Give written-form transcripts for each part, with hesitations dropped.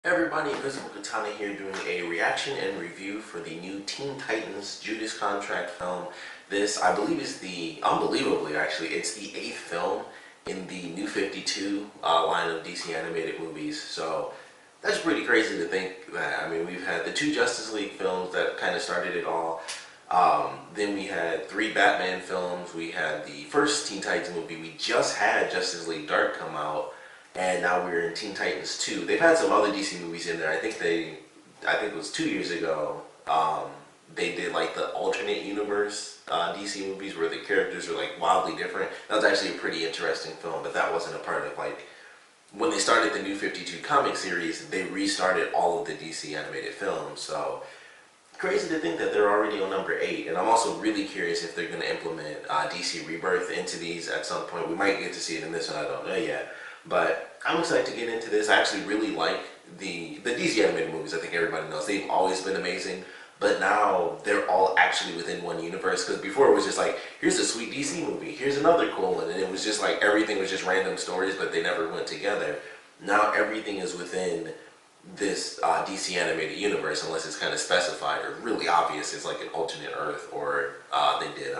Everybody, Invisiblekatana here doing a reaction and review for the new Teen Titans Judas contract film. This, I believe, is unbelievably actually, it's the 8th film in the New 52 line of DC animated movies. So that's pretty crazy to think that. I mean, we've had the 2 Justice League films that kind of started it all. Then we had 3 Batman films. We had the first Teen Titans movie. We just had Justice League Dark come out. And now we're in Teen Titans 2. They've had some other DC movies in there. I think it was 2 years ago, they did like the alternate universe DC movies where the characters are like wildly different. That was actually a pretty interesting film, but that wasn't a part of like, when they started the New 52 comic series, they restarted all of the DC animated films. So crazy to think that they're already on number 8, and I'm also really curious if they're going to implement DC Rebirth into these at some point. We might get to see it in this one, I don't know yet. But I'm excited to get into this. I actually really like the DC animated movies. I think everybody knows they've always been amazing, but now they're all actually within one universe. Because before it was just like, here's a sweet DC movie, here's another cool one, and it was just like everything was just random stories, but they never went together. Now everything is within this DC animated universe, unless it's kind of specified or really obvious. It's like an alternate Earth, or they did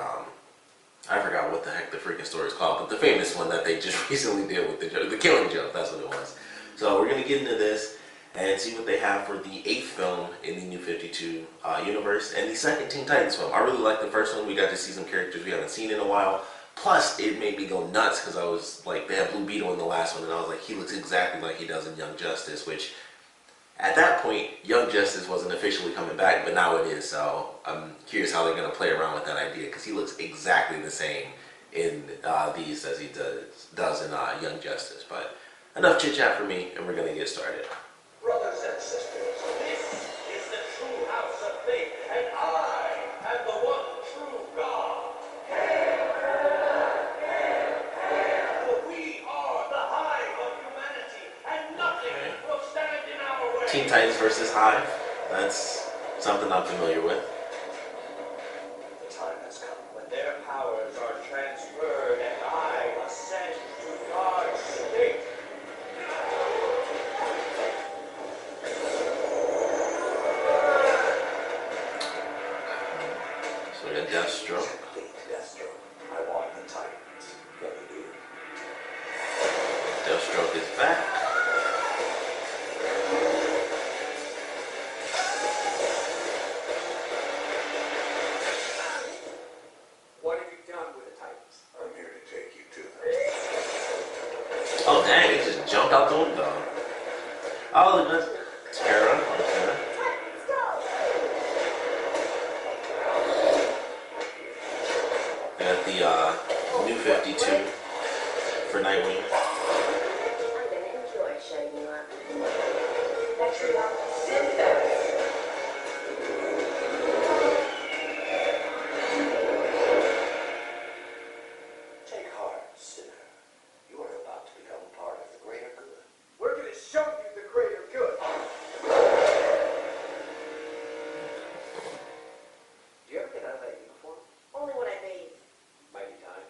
I forgot what the heck the freaking story is called, but the famous one that they just recently did with the Killing Joke, that's what it was. So we're going to get into this and see what they have for the 8th film in the New 52 universe, and the second Teen Titans film. I really like the first one. We got to see some characters we haven't seen in a while. Plus, it made me go nuts because I was like, they had Blue Beetle in the last one, and I was like, he looks exactly like he does in Young Justice, which at that point, Young Justice wasn't officially coming back, but now it is, so I'm curious how they're going to play around with that idea, because he looks exactly the same in these as he does in Young Justice. But enough chit-chat for me, and we're going to get started. Brothers and sisters, this is the true house of faith, and I am the one true God. For we are the hive of humanity, and nothing will stand in our way. Teen Titans versus Hive. That's something I'm familiar with. The time has come when their powers are transferred, and I ascend to God's state. So we got Deathstroke. Deathstroke, I want the Titans. Let me do. Deathstroke is back. What have you done with the Titans? I'm here to take you to them. Oh dang, he just jumped out the window. Oh, look at Tara. Okay. We got the New 52 for Nightwing. I'm gonna enjoy shutting you up. Next week, sit back. Take heart, sinner. You are about to become part of the greater good. We're going to show you the greater good. Do you ever get out of that uniform? Only when I bathe. Mighty time.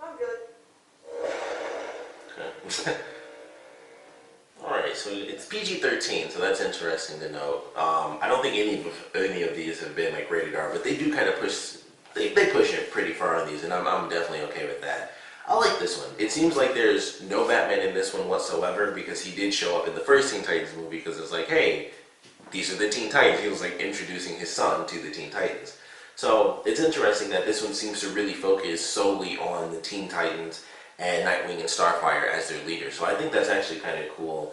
I'm good. Okay. Alright, so it's PG-13, so that's interesting to note. I don't think any of these have been like rated R, but they do kind of push, they push it pretty far on these, and I'm definitely okay with that. I like this one. It seems like there's no Batman in this one whatsoever, because he did show up in the first Teen Titans movie, because it's like, hey, these are the Teen Titans. He was like introducing his son to the Teen Titans. So it's interesting that this one seems to really focus solely on the Teen Titans and Nightwing and Starfire as their leaders. So I think that's actually kind of cool.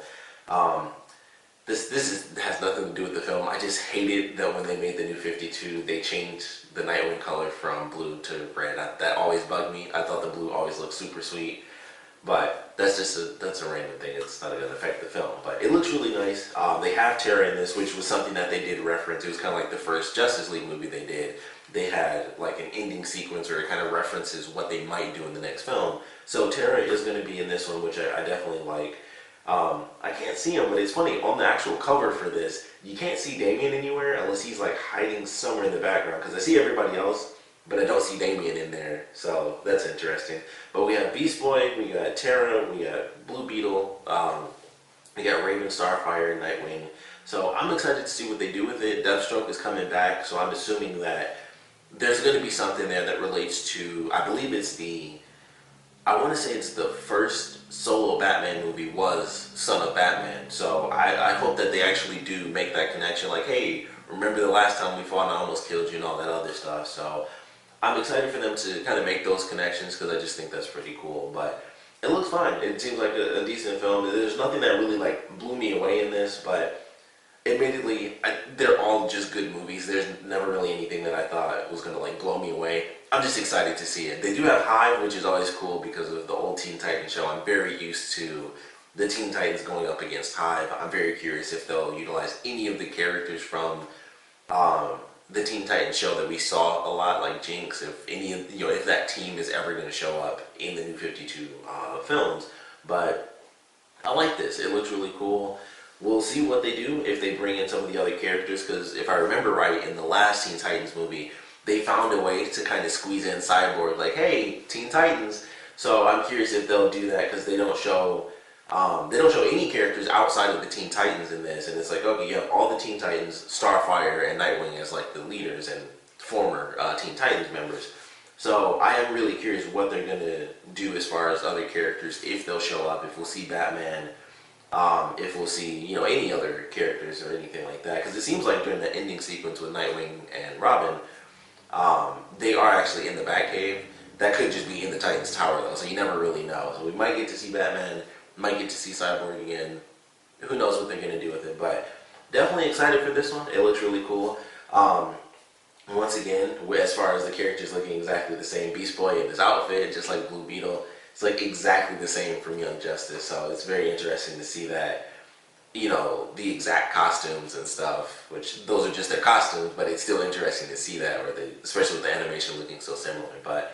This has nothing to do with the film. I just hated that when they made the New 52, they changed the Nightwing color from blue to red. That always bugged me. I thought the blue always looked super sweet. But that's just that's a random thing. It's not going to affect the film. But it looks really nice. They have Terra in this, which was something that they did reference. It was kind of like the first Justice League movie they did. They had like an ending sequence where it kind of references what they might do in the next film. So Terra is going to be in this one, which I definitely like. I can't see him, but it's funny, on the actual cover for this, you can't see Damian anywhere unless he's like hiding somewhere in the background, because I see everybody else but I don't see Damien in there, so that's interesting. But we have Beast Boy, we got Terra, we got Blue Beetle, we got Raven, Starfire, and Nightwing. So I'm excited to see what they do with it. Deathstroke is coming back, so I'm assuming that there's going to be something there that relates to, I believe it's I want to say it's the first solo Batman movie was Son of Batman. So I hope that they actually do make that connection, like, hey, remember the last time we fought and I almost killed you and all that other stuff. So I'm excited for them to kind of make those connections because I just think that's pretty cool. But it looks fine. It seems like a decent film. There's nothing that really like blew me away in this, but admittedly, they're all just good movies. There's never really anything that I thought was going to like blow me away. I'm just excited to see it. They do have Hive, which is always cool because of the old Teen Titans show. I'm very used to the Teen Titans going up against Hive. I'm very curious if they'll utilize any of the characters from the Teen Titans show that we saw a lot, like Jinx. If any of if that team is ever going to show up in the New 52 films. But I like this. It looks really cool. We'll see what they do if they bring in some of the other characters, because if I remember right, in the last Teen Titans movie, they found a way to kind of squeeze in Cyborg, like, hey, Teen Titans. So I'm curious if they'll do that, because they don't show any characters outside of the Teen Titans in this, and it's like, okay, you have all the Teen Titans, Starfire and Nightwing as like the leaders and former Teen Titans members. So I am really curious what they're gonna do as far as other characters, if they'll show up, if we'll see Batman. If we'll see, any other characters or anything like that. Because it seems like during the ending sequence with Nightwing and Robin, they are actually in the Batcave. That could just be in the Titans Tower, though, so you never really know. So we might get to see Batman, might get to see Cyborg again. Who knows what they're going to do with it, but definitely excited for this one. It looks really cool. Once again, as far as the characters looking exactly the same, Beast Boy in his outfit, just like Blue Beetle, it's like exactly the same from Young Justice, so it's very interesting to see that, the exact costumes and stuff, which those are just their costumes, but it's still interesting to see that, especially with the animation looking so similar. But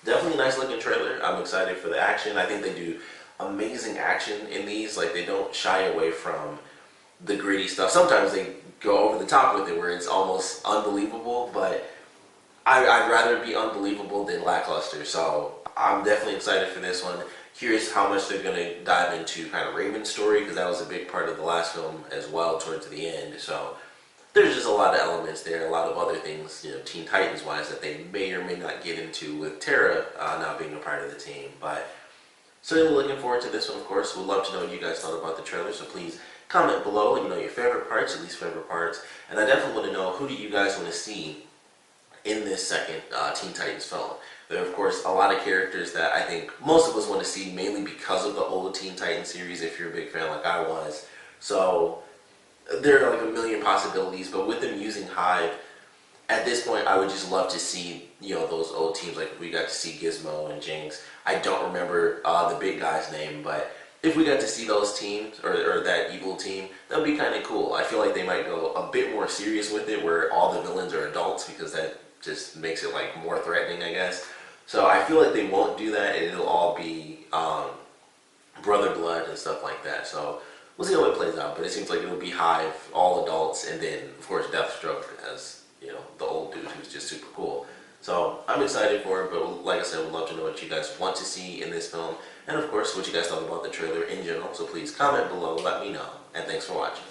definitely a nice looking trailer. I'm excited for the action. I think they do amazing action in these. Like, they don't shy away from the gritty stuff. Sometimes they go over the top with it where it's almost unbelievable, but I'd rather be unbelievable than lackluster. So I'm definitely excited for this one. Curious how much they're going to dive into kind of Raven's story, because that was a big part of the last film as well towards the end. So there's just a lot of elements there, a lot of other things, Teen Titans wise, that they may or may not get into with Terra not being a part of the team. But certainly looking forward to this one, of course. Would love to know what you guys thought about the trailer, so please comment below. Let me know your favorite parts, at least favorite parts. And I definitely want to know, who do you guys want to see in this second Teen Titans film? There are, of course, a lot of characters that I think most of us want to see, mainly because of the old Teen Titans series, if you're a big fan like I was. So there are like a million possibilities, but with them using Hive, at this point, I would just love to see, those old teams. Like, if we got to see Gizmo and Jinx. I don't remember the big guy's name, but if we got to see those teams, or that evil team, that would be kind of cool. I feel like they might go a bit more serious with it, where all the villains are adults, because that just makes it like more threatening, I guess. So I feel like they won't do that, and it'll all be Brother Blood and stuff like that. So we'll see how it plays out, but it seems like it'll be Hive, all adults, and then, of course, Deathstroke as, the old dude who's just super cool. So I'm excited for it, but like I said, we'd love to know what you guys want to see in this film, and of course, what you guys thought about the trailer in general. So please comment below, let me know, and thanks for watching.